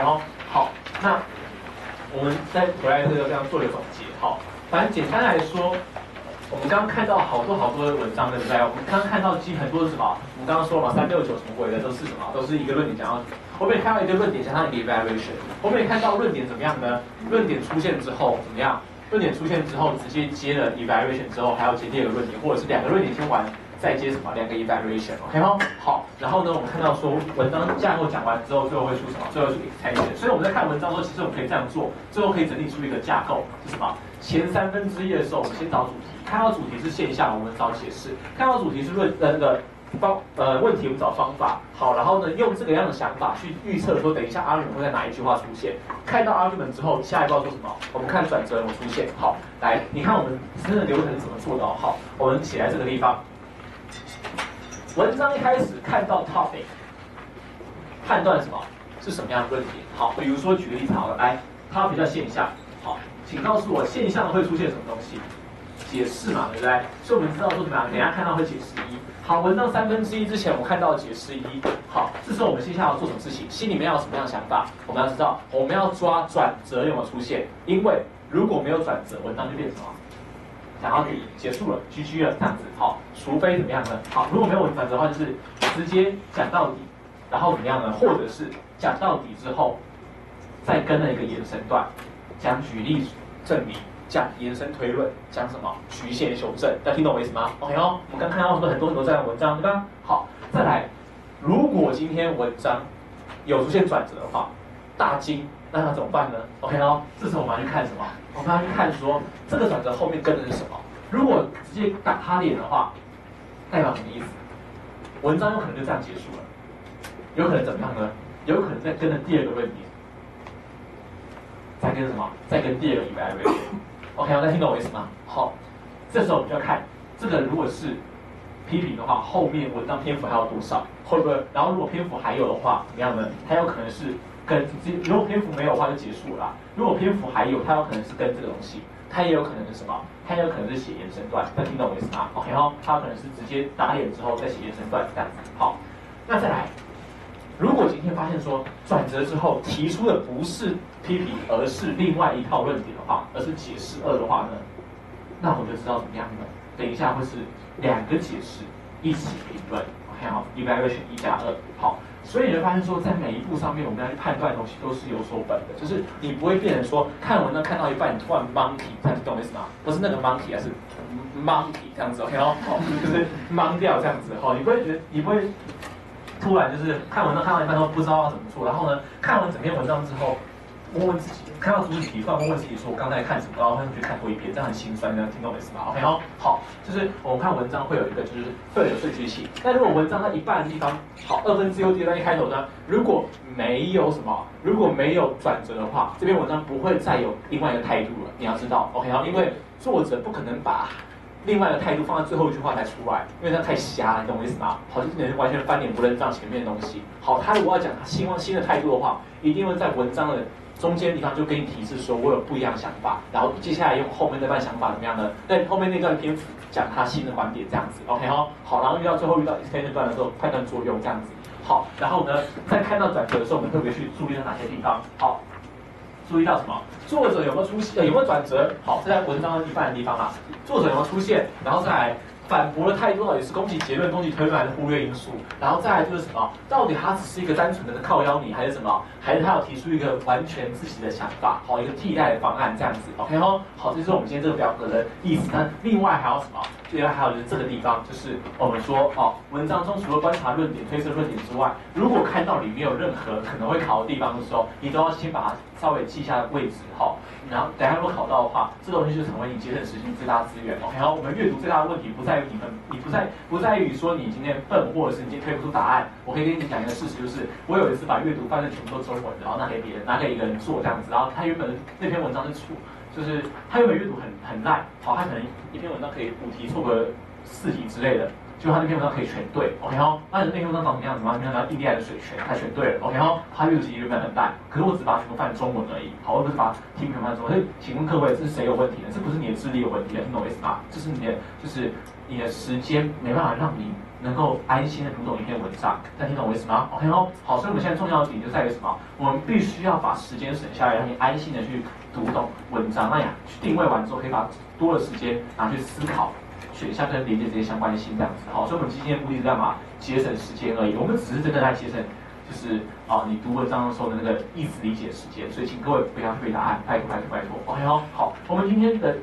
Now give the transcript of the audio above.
OK 哦，好，那我们再回来这样做一个总结，好，反正简单来说。我们刚刚看到好多的文章，对不对？我们刚刚看到很多是什么？我们刚刚说了嘛，369什么鬼的都是什么？都是一个论点讲到。我们也看到一个论点加上一个 evaluation。我们也看到论点怎么样呢？论点出现之后怎么样？论点出现之后直接接了 evaluation 之后，还要接第二个论点，或者是2个论点先完，再接什么2个 evaluation。OK 吗？好，然后呢，我们看到说文章架构讲完之后，最后会出什么？最后是 extension。所以我们在看文章的时候，其实我们可以这样做，最后可以整理出一个架构是什么？前1/3的时候，我们先找主题。看到主题是现象，我们找解释；看到主题是问题，我们找方法。好，然后呢，用这个样的想法去预测说，等一下 argument 会在哪一句话出现。看到 argument 之后，下一步要做什么？我们看转折有没有出现。好，来，你看我们真的流程是怎么做的哦？好，我们写在这个地方。文章一开始看到 topic， 判断什么是什么样的论点。好，比如说举个例子好了，来 topic 叫现象。好，请告诉我现象会出现什么东西？解释嘛，对不对？所以我们知道说怎么样，等一下看到会解释1。好，文章1/3之前，我看到解释1。好，这时候我们接下来要做什么事情？心里面要有什么样的想法？我们要知道，我们要抓转折有没有出现？因为如果没有转折，文章就变成什么？讲到底，结束了 ，GG 了，这样子。好，除非怎么样呢？好，如果没有转折的话，就是直接讲到底，然后怎么样呢？或者是讲到底之后，再跟了一个延伸段，讲举例证明。讲延伸推论，讲什么局限修正，大家听懂我意思吗 ？OK 哦，我们刚看到很多这样的文章，对吧？好，再来，如果今天文章有出现转折的话，大惊，那要怎么办呢 ？OK 哦，这时候我们要去看什么？我们要去看说这个转折后面跟的是什么。如果直接打他脸的话，代表什么意思？文章有可能就这样结束了，有可能怎么样呢？有可能再跟着第2个论点，再跟什么？再跟第2个 evaluation。OK， 大家听懂我意思吗？好，这时候我们就要看这个，如果是批评的话，后面文章篇幅还有多少？会不会？然后如果篇幅还有的话，怎么样呢？它有可能是跟，如果篇幅没有的话就结束了啦。如果篇幅还有，它有可能是跟这个东西，它也有可能是什么？它也有可能是写延伸段。大家听懂我意思吗 ？OK 哦，它有可能是直接打脸之后再写延伸段这样子。好，那再来。如果今天发现说转折之后提出的不是批评，而是另外一套论点的话，而是解释2的话呢，那我们就知道怎么样呢？等一下会是2个解释一起评论 ，OK 好 ，evaluation 1+2，好，所以你会发现说，在每一步上面我们要去判断的东西都是有所本的，就是你不会变成说看文章看到一半你突然 monkey， 这样子懂我意思吗？不是那个 monkey， 而是 monkey 这样子 ，OK 哦，就是懵掉这样子，你不会觉得你不会。突然就是看文章看到一半都不知道要怎么做，然后呢，看完整篇文章之后，问自己，看到主题，突然问自己说，我刚才看什么，然后去看过一遍，这样很心酸，这样听懂我意思吗 ？OK 哦，好，就是我们看文章会有一个就是会有顺序性，但如果文章在一半的地方，好，2/3第2段一开头呢，如果没有什么，如果没有转折的话，这篇文章不会再有另外一个态度了。你要知道 ，OK 哦，因为作者不可能把另外的态度放在最后一句话才出来，因为那太瞎了，你懂我意思吗？好，就是人完全翻脸不认账前面的东西。好，他如果要讲他希望新的态度的话，一定会在文章的中间地方就跟你提示说，我有不一样的想法，然后接下来用后面那段想法怎么样呢？在后面那段篇幅讲他新的观点这样子 ，OK 哦，好，然后最后遇到 extension 段的时候，判断作用这样子。好，然后呢，在看到转折的时候，我们特别去注意到哪些地方？好。注意到什么？作者有没有出现？有没有转折？好，这在文章的一半的地方啦。作者有没有出现？然后再来反驳的态度到底是攻击结论、攻击推论还是忽略因素？然后再来就是什么？到底他只是一个单纯的靠邀你，还是什么？还是他有提出一个完全自己的想法？好，一个替代的方案这样子。OK 哦，好，这是我们今天这个表格的意思。那另外还有什么？另外还有就是这个地方，就是我们说文章中除了观察论点、推测论点之外，如果看到里面有任何可能会考的地方的时候，你都要先把它稍微记下位置然后等一下如果考到的话，这东西就成为你节省时间最大的资源。OK， 然后我们阅读最大的问题不在于你不在于说你今天笨，或者是你今天推不出答案。我可以跟你讲一个事实，就是我有一次把阅读范式全部都中文的，然后拿给别人，拿给一个人做这样子，然后他原本那篇文章是就是他原本阅读很烂，好，他可能一篇文章可以5题错个4题之类的，就它那篇文章可以全对 ，OK 哦。那你的那篇文章长什么样子吗？那篇文章印第安的水泉，它全对了 ，OK 哦。它阅读题原本很大，可是我只把它全部翻中文而已，好，而不是把题目全部翻中文。所以，请问各位，这是谁有问题呢？这不是你的智力有问题，听懂我意思吗？这是你的时间没办法让你能够安心的读懂一篇文章，大家听懂我意思吗 ？OK 哦，好，所以我们现在重要的点就在于什么？我们必须要把时间省下来，让你安心的去读懂文章。那呀，去定位完之后，可以把多的时间拿去思考选项跟连接这些相关性，这样子。好，所以我们今天的目的是干嘛？节省时间而已。我们只是真的在节省，就是你读文章的时候的那个意思理解时间。所以请各位不要去背答案，拜托拜托拜托。OK 哦，好，我们今天的。